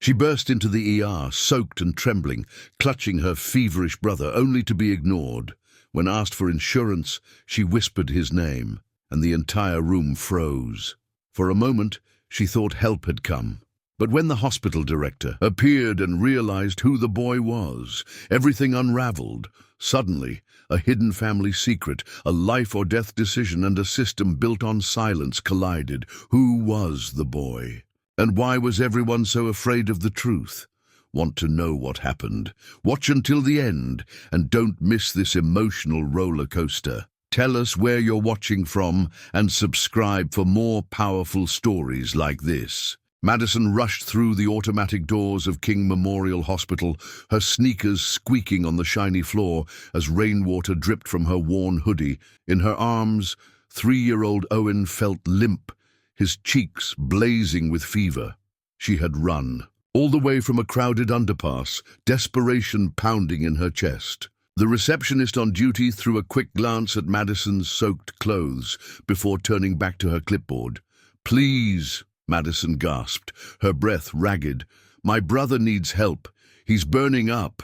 She burst into the ER, soaked and trembling, clutching her feverish brother, only to be ignored. When asked for insurance, she whispered his name, and the entire room froze. For a moment, she thought help had come. But when the hospital director appeared and realized who the boy was, everything unraveled. Suddenly, a hidden family secret, a life-or-death decision, and a system built on silence collided. Who was the boy? And why was everyone so afraid of the truth? Want to know what happened? Watch until the end, and don't miss this emotional roller coaster. Tell us where you're watching from, and subscribe for more powerful stories like this. Madison rushed through the automatic doors of King Memorial Hospital, her sneakers squeaking on the shiny floor as rainwater dripped from her worn hoodie. In her arms, 3-year-old Owen felt limp, his cheeks blazing with fever. She had run, all the way from a crowded underpass, desperation pounding in her chest. The receptionist on duty threw a quick glance at Madison's soaked clothes before turning back to her clipboard. "Please," Madison gasped, her breath ragged. "My brother needs help. He's burning up."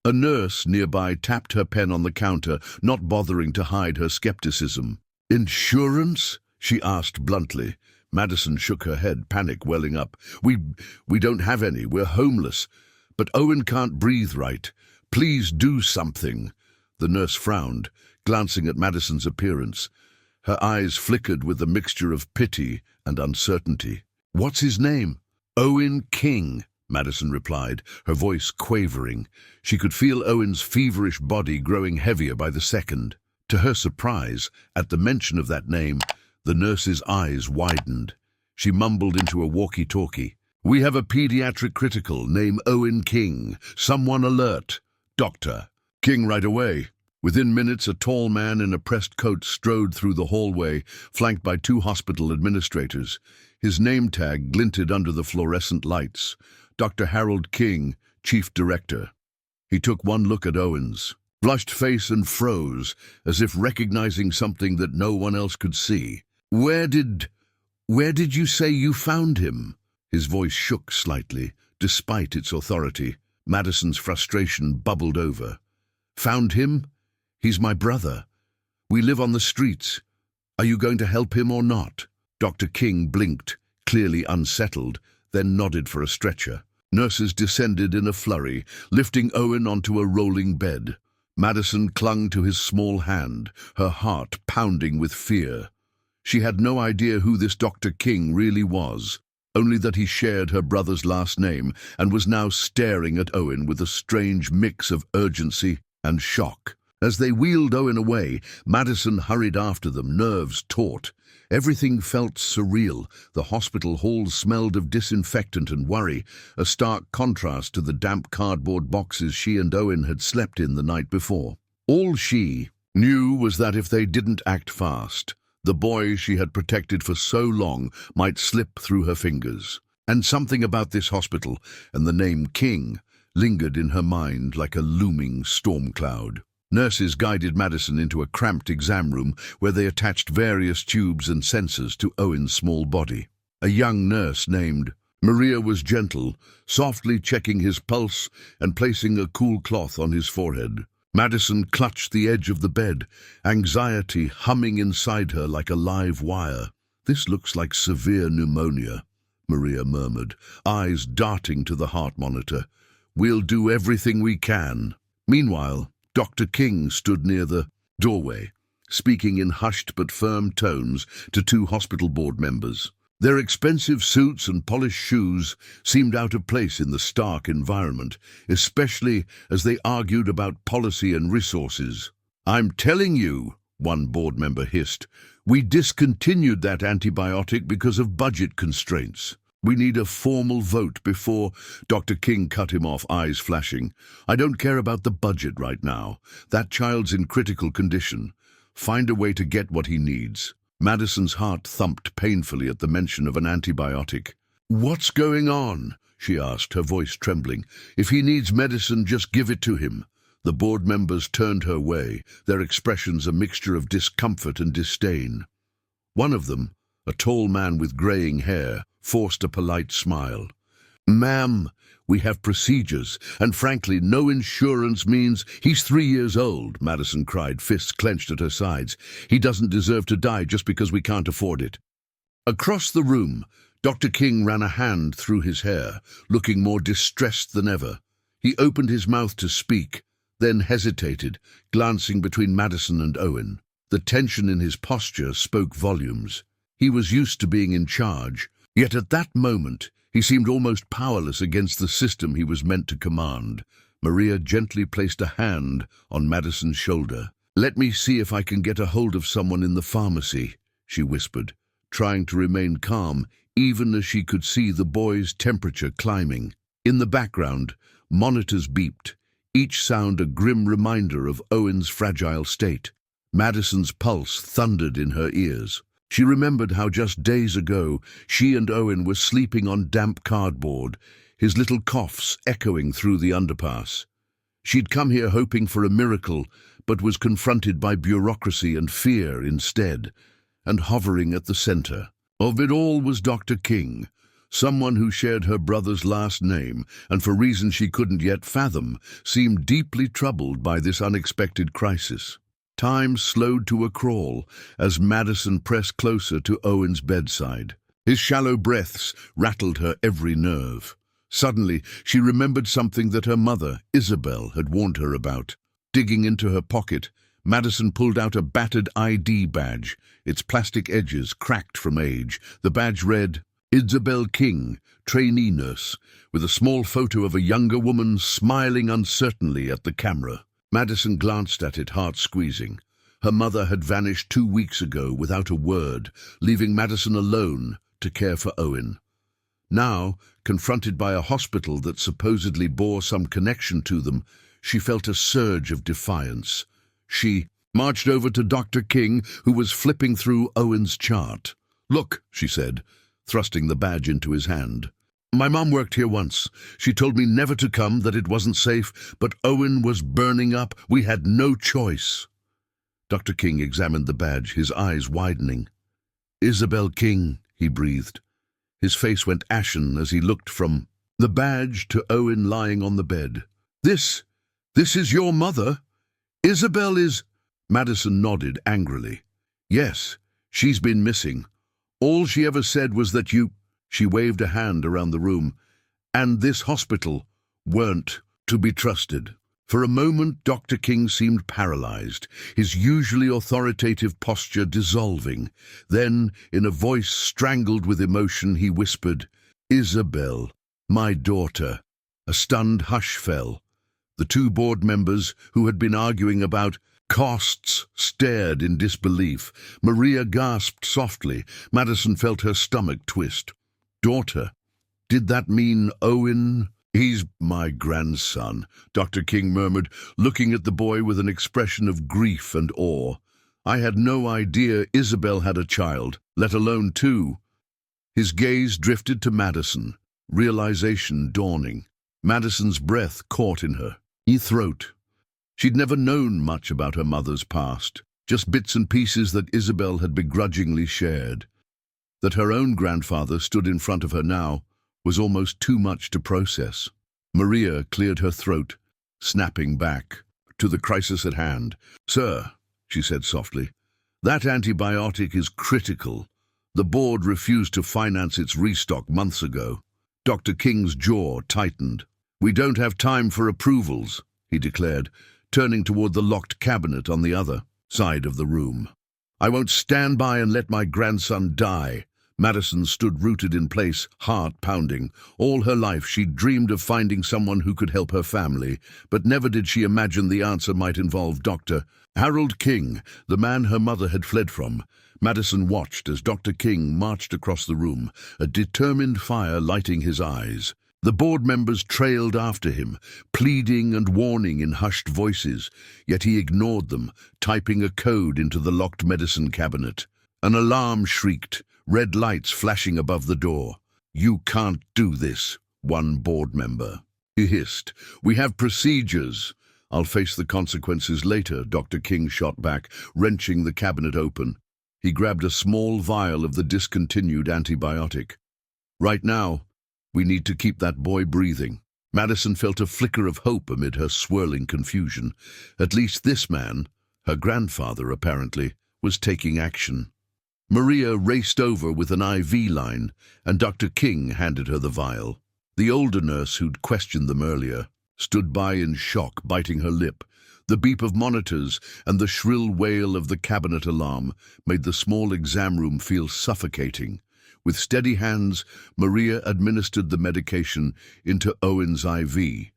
A nurse nearby tapped her pen on the counter, not bothering to hide her skepticism. "Insurance?" she asked bluntly. Madison shook her head, panic welling up. We don't have any. We're homeless. But Owen can't breathe right. Please do something." The nurse frowned, glancing at Madison's appearance. Her eyes flickered with a mixture of pity and uncertainty. "What's his name?" "Owen King," Madison replied, her voice quavering. She could feel Owen's feverish body growing heavier by the second. To her surprise, at the mention of that name, the nurse's eyes widened. She mumbled into a walkie-talkie. "We have a pediatric critical, name Owen King. Someone alert. Doctor." "King right away." Within minutes, a tall man in a pressed coat strode through the hallway, flanked by 2 hospital administrators. His name tag glinted under the fluorescent lights. Dr. Harold King, Chief Director. He took one look at Owen's flushed face and froze, as if recognizing something that no one else could see. Where did you say you found him?" His voice shook slightly, despite its authority. Madison's frustration bubbled over. "Found him? He's my brother. We live on the streets. Are you going to help him or not?" Dr. King blinked, clearly unsettled, then nodded for a stretcher. Nurses descended in a flurry, lifting Owen onto a rolling bed. Madison clung to his small hand, her heart pounding with fear. She had no idea who this Dr. King really was, only that he shared her brother's last name and was now staring at Owen with a strange mix of urgency and shock. As they wheeled Owen away, Madison hurried after them, nerves taut. Everything felt surreal. The hospital halls smelled of disinfectant and worry, a stark contrast to the damp cardboard boxes she and Owen had slept in the night before. All she knew was that if they didn't act fast, the boy she had protected for so long might slip through her fingers. And something about this hospital and the name King lingered in her mind like a looming storm cloud. Nurses guided Madison into a cramped exam room where they attached various tubes and sensors to Owen's small body. A young nurse named Maria was gentle, softly checking his pulse and placing a cool cloth on his forehead. Madison clutched the edge of the bed, anxiety humming inside her like a live wire. "This looks like severe pneumonia," Maria murmured, eyes darting to the heart monitor. "We'll do everything we can." Meanwhile, Dr. King stood near the doorway, speaking in hushed but firm tones to 2 hospital board members. Their expensive suits and polished shoes seemed out of place in the stark environment, especially as they argued about policy and resources. "I'm telling you," one board member hissed, "we discontinued that antibiotic because of budget constraints. We need a formal vote before—" Dr. King cut him off, eyes flashing. "I don't care about the budget right now. That child's in critical condition. Find a way to get what he needs." Madison's heart thumped painfully at the mention of an antibiotic. "What's going on?" she asked, her voice trembling. "If he needs medicine, just give it to him." The board members turned her way, their expressions a mixture of discomfort and disdain. One of them, a tall man with graying hair, forced a polite smile. Ma'am, we have procedures, and frankly, no insurance means— He's 3 years old, Madison cried, fists clenched at her sides. He doesn't deserve to die just because we can't afford it. Across the room, Dr. King ran a hand through his hair, looking more distressed than ever. He opened his mouth to speak, then hesitated, glancing between Madison and Owen. The tension in his posture spoke volumes. He was used to being in charge, yet at that moment he seemed almost powerless against the system he was meant to command. Maria gently placed a hand on Madison's shoulder. "Let me see if I can get a hold of someone in the pharmacy," she whispered, trying to remain calm even as she could see the boy's temperature climbing. In the background, monitors beeped, each sound a grim reminder of Owen's fragile state. Madison's pulse thundered in her ears. She remembered how just days ago she and Owen were sleeping on damp cardboard, his little coughs echoing through the underpass. She'd come here hoping for a miracle, but was confronted by bureaucracy and fear instead. And hovering at the center of it all was Dr. King, someone who shared her brother's last name and, for reasons she couldn't yet fathom, seemed deeply troubled by this unexpected crisis. Time slowed to a crawl as Madison pressed closer to Owen's bedside. His shallow breaths rattled her every nerve. Suddenly, she remembered something that her mother, Isabel, had warned her about. Digging into her pocket, Madison pulled out a battered ID badge, its plastic edges cracked from age. The badge read, "Isabel King, trainee nurse," with a small photo of a younger woman smiling uncertainly at the camera. Madison glanced at it, heart squeezing. Her mother had vanished 2 weeks ago without a word, leaving Madison alone to care for Owen. Now, confronted by a hospital that supposedly bore some connection to them, she felt a surge of defiance. She marched over to Dr. King, who was flipping through Owen's chart. "Look," she said, thrusting the badge into his hand. "My mom worked here once. She told me never to come, that it wasn't safe, but Owen was burning up. We had no choice." Dr. King examined the badge, his eyes widening. "Isabel King," he breathed. His face went ashen as he looked from the badge to Owen lying on the bed. This is your mother? Isabel is—" Madison nodded angrily. "Yes, she's been missing. All she ever said was that you—" She waved a hand around the room. "And this hospital weren't to be trusted." For a moment, Dr. King seemed paralyzed, his usually authoritative posture dissolving. Then, in a voice strangled with emotion, he whispered, "Isabel, my daughter." A stunned hush fell. The 2 board members, who had been arguing about costs, stared in disbelief. Maria gasped softly. Madison felt her stomach twist. "Daughter? Did that mean Owen?" "He's my grandson," Dr. King murmured, looking at the boy with an expression of grief and awe. "I had no idea Isabel had a child, let alone 2. His gaze drifted to Madison, realization dawning. Madison's breath caught in her throat. She'd never known much about her mother's past, just bits and pieces that Isabel had begrudgingly shared. That her own grandfather stood in front of her now was almost too much to process. Maria cleared her throat, snapping back to the crisis at hand. "Sir," she said softly, "that antibiotic is critical. The board refused to finance its restock months ago." Dr. King's jaw tightened. "We don't have time for approvals," he declared, turning toward the locked cabinet on the other side of the room. "I won't stand by and let my grandson die." Madison stood rooted in place, heart pounding. All her life she'd dreamed of finding someone who could help her family, but never did she imagine the answer might involve Dr. Harold King, the man her mother had fled from. Madison watched as Dr. King marched across the room, a determined fire lighting his eyes. The board members trailed after him, pleading and warning in hushed voices, yet he ignored them, typing a code into the locked medicine cabinet. An alarm shrieked, red lights flashing above the door. "You can't do this," one board member hissed. "We have procedures." "I'll face the consequences later," Dr. King shot back, wrenching the cabinet open. He grabbed a small vial of the discontinued antibiotic. "Right now, We need to keep that boy breathing. Madison felt a flicker of hope amid her swirling confusion. At least this man, her grandfather apparently, was taking action. Maria raced over with an IV line, and Dr. King handed her the vial. The older nurse who'd questioned them earlier stood by in shock, biting her lip. The beep of monitors and the shrill wail of the cabinet alarm made the small exam room feel suffocating. With steady hands, Maria administered the medication into Owen's IV.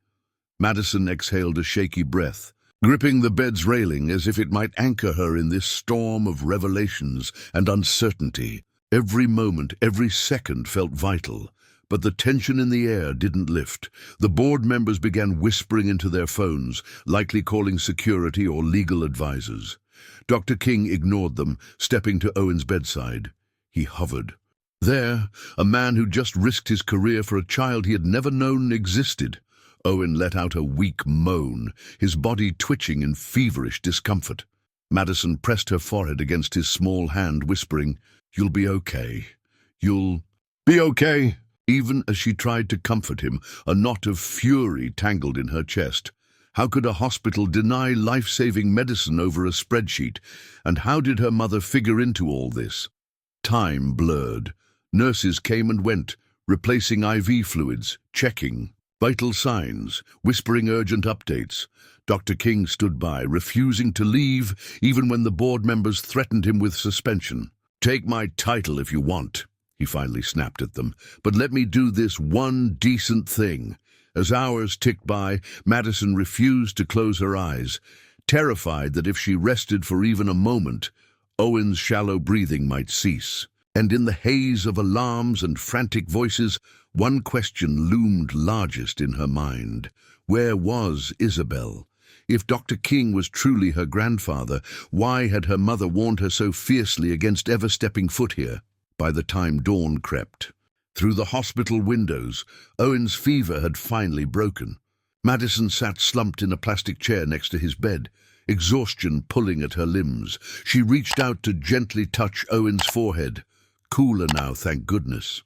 Madison exhaled a shaky breath, gripping the bed's railing as if it might anchor her in this storm of revelations and uncertainty. Every moment, every second felt vital, but the tension in the air didn't lift. The board members began whispering into their phones, likely calling security or legal advisors. Dr. King ignored them, stepping to Owen's bedside. He hovered. There, a man who'd just risked his career for a child he had never known existed. Owen let out a weak moan, his body twitching in feverish discomfort. Madison pressed her forehead against his small hand, whispering, "You'll be okay. You'll be okay." Even as she tried to comfort him, a knot of fury tangled in her chest. How could a hospital deny life-saving medicine over a spreadsheet? And how did her mother figure into all this? Time blurred. Nurses came and went, replacing IV fluids, checking vital signs, whispering urgent updates. Dr. King stood by, refusing to leave, even when the board members threatened him with suspension. "Take my title if you want," he finally snapped at them, "but let me do this one decent thing." As hours ticked by, Madison refused to close her eyes, terrified that if she rested for even a moment, Owen's shallow breathing might cease. And in the haze of alarms and frantic voices, one question loomed largest in her mind. Where was Isabel? If Dr. King was truly her grandfather, why had her mother warned her so fiercely against ever stepping foot here? By the time dawn crept through the hospital windows, Owen's fever had finally broken. Madison sat slumped in a plastic chair next to his bed, exhaustion pulling at her limbs. She reached out to gently touch Owen's forehead. Cooler now, thank goodness.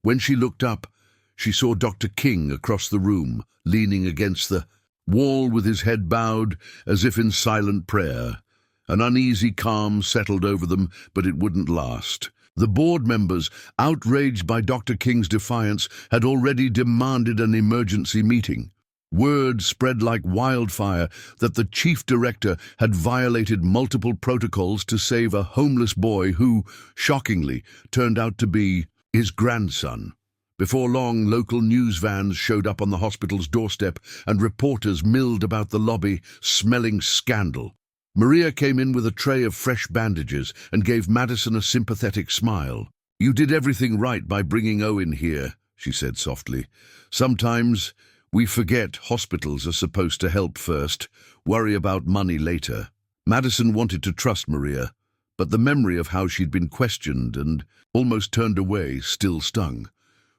When she looked up, she saw Dr. King across the room, leaning against the wall with his head bowed, as if in silent prayer. An uneasy calm settled over them, but it wouldn't last. The board members, outraged by Dr. King's defiance, had already demanded an emergency meeting. Word spread like wildfire that the chief director had violated multiple protocols to save a homeless boy who, shockingly, turned out to be his grandson. Before long, local news vans showed up on the hospital's doorstep, and reporters milled about the lobby, smelling scandal. Maria came in with a tray of fresh bandages and gave Madison a sympathetic smile. "You did everything right by bringing Owen here," she said softly. "Sometimes we forget hospitals are supposed to help first, worry about money later." Madison wanted to trust Maria, but the memory of how she'd been questioned and almost turned away still stung.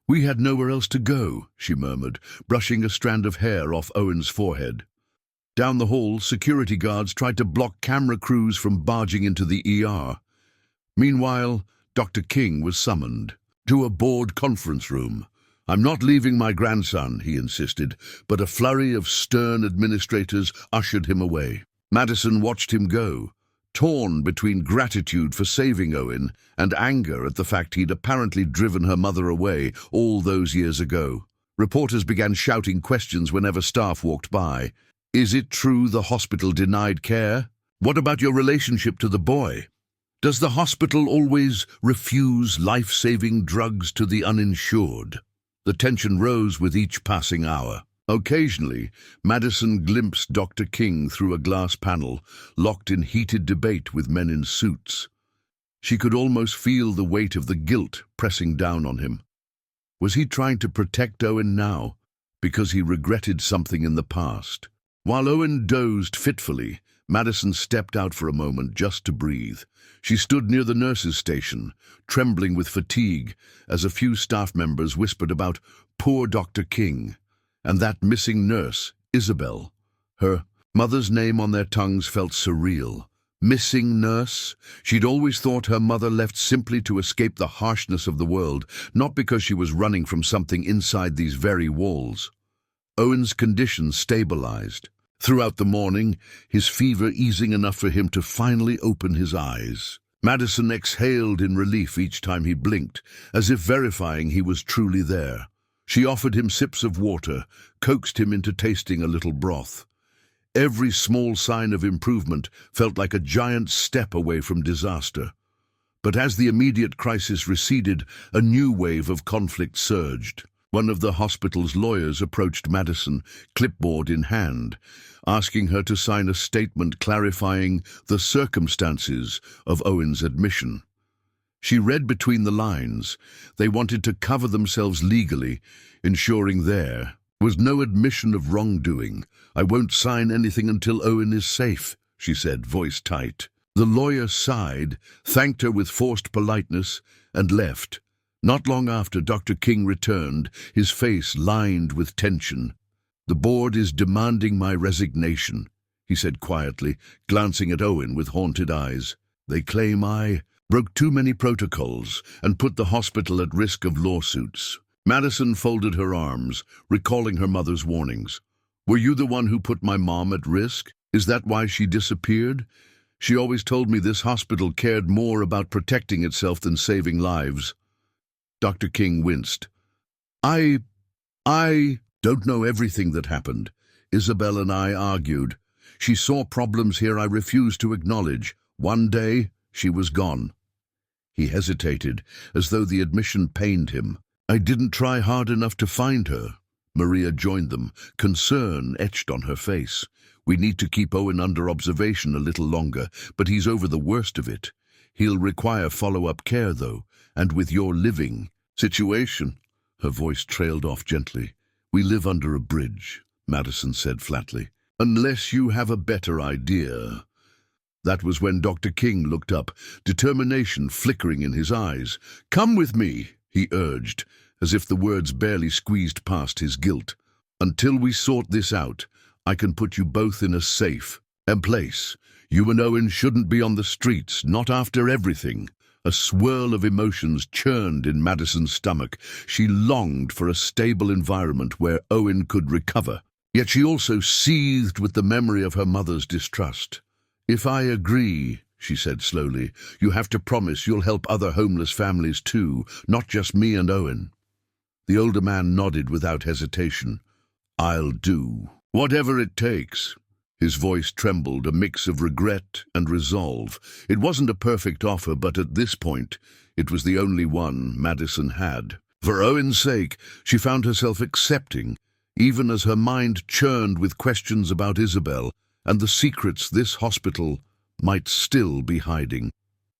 "We had nowhere else to go," she murmured, brushing a strand of hair off Owen's forehead. Down the hall, security guards tried to block camera crews from barging into the ER. Meanwhile, Dr. King was summoned to a board conference room. "I'm not leaving my grandson," he insisted, but a flurry of stern administrators ushered him away. Madison watched him go, torn between gratitude for saving Owen and anger at the fact he'd apparently driven her mother away all those years ago. Reporters began shouting questions whenever staff walked by. "Is it true the hospital denied care? What about your relationship to the boy? Does the hospital always refuse life-saving drugs to the uninsured?" The tension rose with each passing hour. Occasionally, Madison glimpsed Dr. King through a glass panel, locked in heated debate with men in suits. She could almost feel the weight of the guilt pressing down on him. Was he trying to protect Owen now, because he regretted something in the past? While Owen dozed fitfully, Madison stepped out for a moment just to breathe. She stood near the nurses' station, trembling with fatigue, as a few staff members whispered about poor Dr. King and that missing nurse, Isabel. Her mother's name on their tongues felt surreal, Missing nurse? She'd always thought her mother left simply to escape the harshness of the world, not because she was running from something inside these very walls. Owen's condition stabilized. Throughout the morning, his fever easing enough for him to finally open his eyes. Madison exhaled in relief each time he blinked, as if verifying he was truly there. She offered him sips of water, coaxed him into tasting a little broth. Every small sign of improvement felt like a giant step away from disaster. But as the immediate crisis receded, a new wave of conflict surged. One of the hospital's lawyers approached Madison, clipboard in hand, asking her to sign a statement clarifying the circumstances of Owen's admission. She read between the lines. They wanted to cover themselves legally, ensuring there was no admission of wrongdoing. "I won't sign anything until Owen is safe," she said, voice tight. The lawyer sighed, thanked her with forced politeness, and left. Not long after, Dr. King returned, his face lined with tension. "The board is demanding my resignation," he said quietly, glancing at Owen with haunted eyes. "They claim I broke too many protocols and put the hospital at risk of lawsuits." Madison folded her arms, recalling her mother's warnings. "Were you the one who put my mom at risk? Is that why she disappeared? She always told me this hospital cared more about protecting itself than saving lives." Dr. King winced. I don't know everything that happened. Isabel and I argued. She saw problems here I refused to acknowledge. One day, she was gone." He hesitated, as though the admission pained him. "I didn't try hard enough to find her." Maria joined them, concern etched on her face. "We need to keep Owen under observation a little longer, but he's over the worst of it. He'll require follow-up care, though, and with your living situation." Her voice trailed off gently. "We live under a bridge," Madison said flatly. "Unless you have a better idea." That was when Dr. King looked up, determination flickering in his eyes. "Come with me," he urged, as if the words barely squeezed past his guilt. "Until we sort this out, I can put you both in a safe place. You and Owen shouldn't be on the streets, not after everything." A swirl of emotions churned in Madison's stomach. She longed for a stable environment where Owen could recover. Yet she also seethed with the memory of her mother's distrust. "If I agree," she said slowly, "you have to promise you'll help other homeless families too, not just me and Owen." The older man nodded without hesitation. "I'll do whatever it takes." His voice trembled, a mix of regret and resolve. It wasn't a perfect offer, but at this point, it was the only one Madison had. For Owen's sake, she found herself accepting, even as her mind churned with questions about Isabel and the secrets this hospital might still be hiding.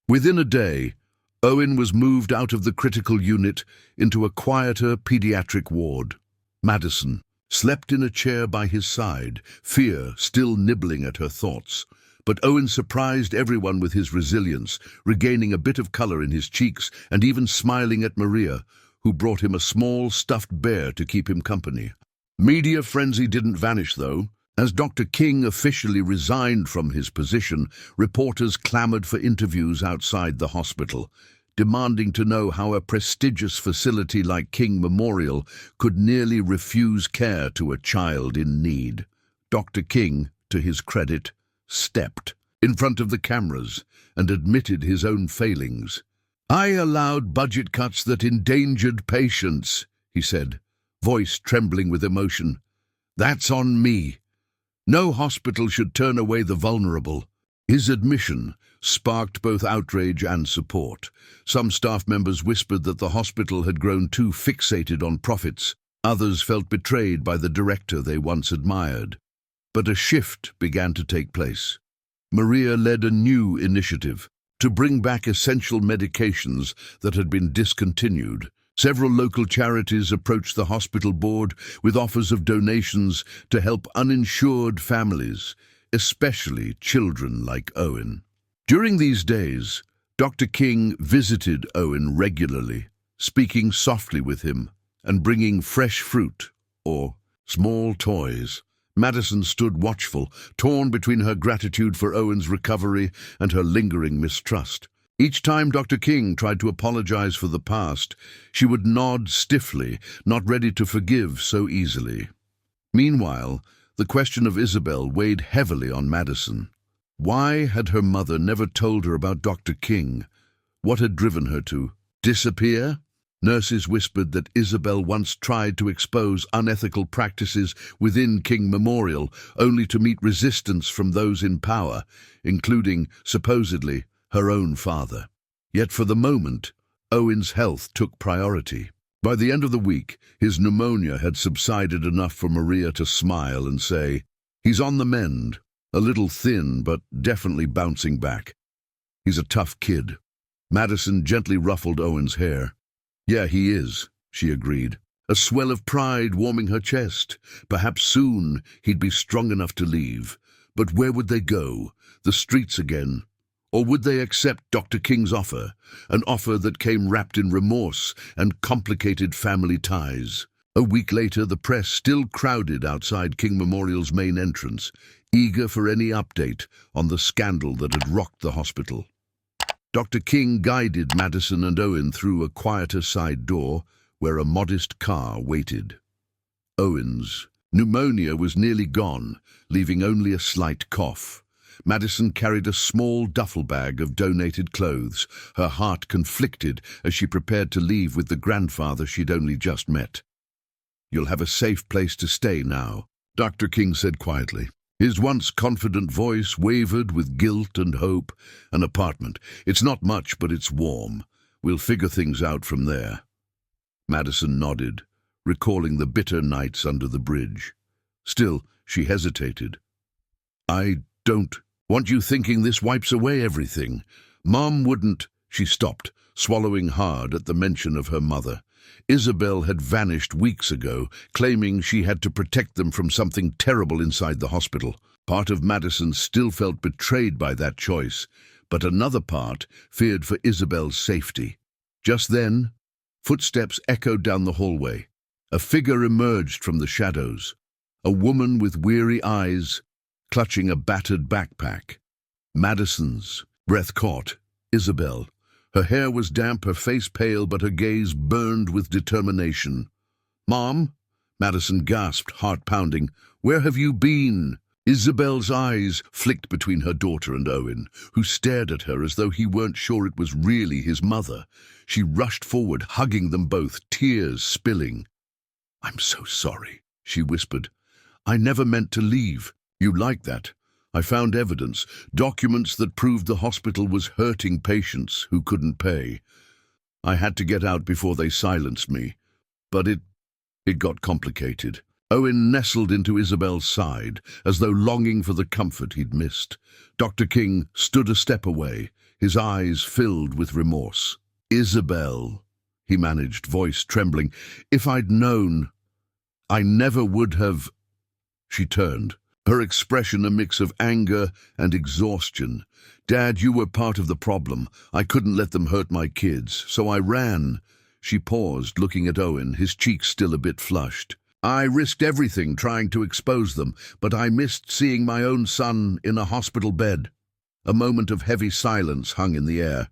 Within a day, Owen was moved out of the critical unit into a quieter pediatric ward. Madison slept in a chair by his side, fear still nibbling at her thoughts. But Owen surprised everyone with his resilience, regaining a bit of color in his cheeks and even smiling at Maria, who brought him a small stuffed bear to keep him company. Media frenzy didn't vanish, though. As Dr. King officially resigned from his position, reporters clamored for interviews outside the hospital, demanding to know how a prestigious facility like King Memorial could nearly refuse care to a child in need. Dr. King, to his credit, stepped in front of the cameras and admitted his own failings. "I allowed budget cuts that endangered patients," he said, voice trembling with emotion. "That's on me. No hospital should turn away the vulnerable." His admission sparked both outrage and support. Some staff members whispered that the hospital had grown too fixated on profits. Others felt betrayed by the director they once admired. But a shift began to take place. Maria led a new initiative to bring back essential medications that had been discontinued. Several local charities approached the hospital board with offers of donations to help uninsured families, especially children like Owen. During these days, Dr. King visited Owen regularly, speaking softly with him and bringing fresh fruit or small toys. Madison stood watchful, torn between her gratitude for Owen's recovery and her lingering mistrust. Each time Dr. King tried to apologize for the past, she would nod stiffly, not ready to forgive so easily. Meanwhile, the question of Isabel weighed heavily on Madison. Why had her mother never told her about Dr. King? What had driven her to disappear? Nurses whispered that Isabel once tried to expose unethical practices within King Memorial, only to meet resistance from those in power, including, supposedly, her own father. Yet for the moment, Owen's health took priority. By the end of the week, his pneumonia had subsided enough for Maria to smile and say, "He's on the mend, a little thin, but definitely bouncing back. He's a tough kid." Madison gently ruffled Owen's hair. "Yeah, he is," she agreed, a swell of pride warming her chest. Perhaps soon he'd be strong enough to leave. But where would they go? The streets again? Or would they accept Dr. King's offer, an offer that came wrapped in remorse and complicated family ties? A week later, the press still crowded outside King Memorial's main entrance, eager for any update on the scandal that had rocked the hospital. Dr. King guided Madison and Owen through a quieter side door where a modest car waited. Owen's pneumonia was nearly gone, leaving only a slight cough. Madison carried a small duffel bag of donated clothes, her heart conflicted as she prepared to leave with the grandfather she'd only just met. "You'll have a safe place to stay now," Dr. King said quietly. His once confident voice wavered with guilt and hope. "An apartment. It's not much, but it's warm. We'll figure things out from there." Madison nodded, recalling the bitter nights under the bridge. Still, she hesitated. "I don't want you thinking this wipes away everything. Mom wouldn't—" She stopped, swallowing hard at the mention of her mother. Isabel had vanished weeks ago, claiming she had to protect them from something terrible inside the hospital. Part of Madison still felt betrayed by that choice, but another part feared for Isabel's safety. Just then, footsteps echoed down the hallway. A figure emerged from the shadows, a woman with weary eyes, clutching a battered backpack. Madison's breath caught. Isabel. Her hair was damp, her face pale, but her gaze burned with determination. "Mom?" Madison gasped, heart pounding. "Where have you been?" Isabel's eyes flicked between her daughter and Owen, who stared at her as though he weren't sure it was really his mother. She rushed forward, hugging them both, tears spilling. "I'm so sorry," she whispered. "I never meant to leave. You like that? I found evidence, documents that proved the hospital was hurting patients who couldn't pay. I had to get out before they silenced me. But it got complicated." Owen nestled into Isabel's side, as though longing for the comfort he'd missed. Dr. King stood a step away, his eyes filled with remorse. "Isabel," he managed, voice trembling, "if I'd known, I never would have—" She turned, her expression a mix of anger and exhaustion. "Dad, you were part of the problem. I couldn't let them hurt my kids, so I ran." She paused, looking at Owen, his cheeks still a bit flushed. "I risked everything trying to expose them, but I missed seeing my own son in a hospital bed." A moment of heavy silence hung in the air.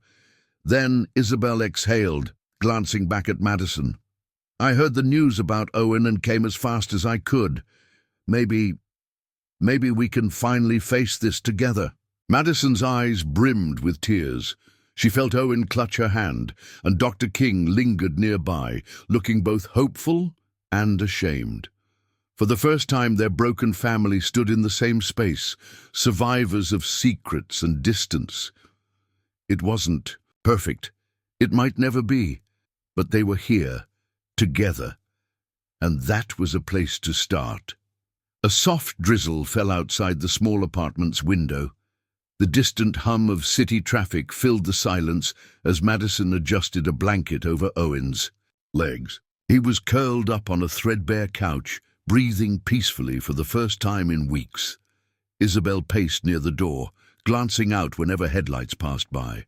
Then Isabel exhaled, glancing back at Madison. "I heard the news about Owen and came as fast as I could. Maybe we can finally face this together." Madison's eyes brimmed with tears. She felt Owen clutch her hand, and Dr. King lingered nearby, looking both hopeful and ashamed. For the first time, their broken family stood in the same space, survivors of secrets and distance. It wasn't perfect. It might never be. But they were here, together. And that was a place to start. A soft drizzle fell outside the small apartment's window. The distant hum of city traffic filled the silence as Madison adjusted a blanket over Owen's legs. He was curled up on a threadbare couch, breathing peacefully for the first time in weeks. Isabel paced near the door, glancing out whenever headlights passed by.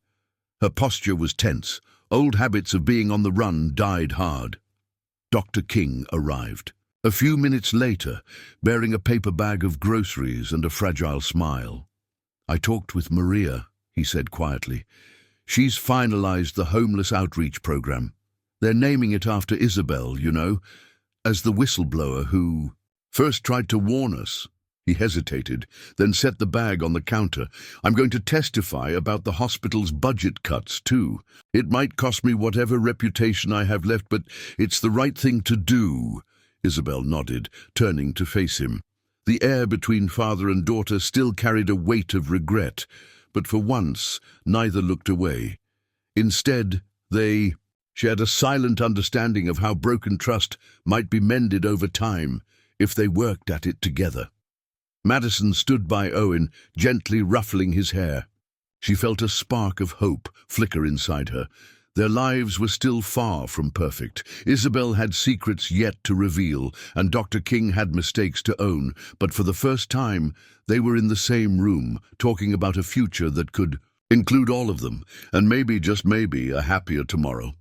Her posture was tense. Old habits of being on the run died hard. Dr. King arrived. A few minutes later, bearing a paper bag of groceries and a fragile smile. "I talked with Maria," he said quietly. "She's finalized the homeless outreach program. They're naming it after Isabel, you know, as the whistleblower who first tried to warn us." He hesitated, then set the bag on the counter. "I'm going to testify about the hospital's budget cuts, too. It might cost me whatever reputation I have left, but it's the right thing to do." Isabel nodded, turning to face him. The air between father and daughter still carried a weight of regret, but for once neither looked away. Instead, they shared a silent understanding of how broken trust might be mended over time if they worked at it together. Madison stood by Owen, gently ruffling his hair. She felt a spark of hope flicker inside her. Their lives were still far from perfect. Isabel had secrets yet to reveal, and Dr. King had mistakes to own, but for the first time, they were in the same room, talking about a future that could include all of them, and maybe, just maybe, a happier tomorrow.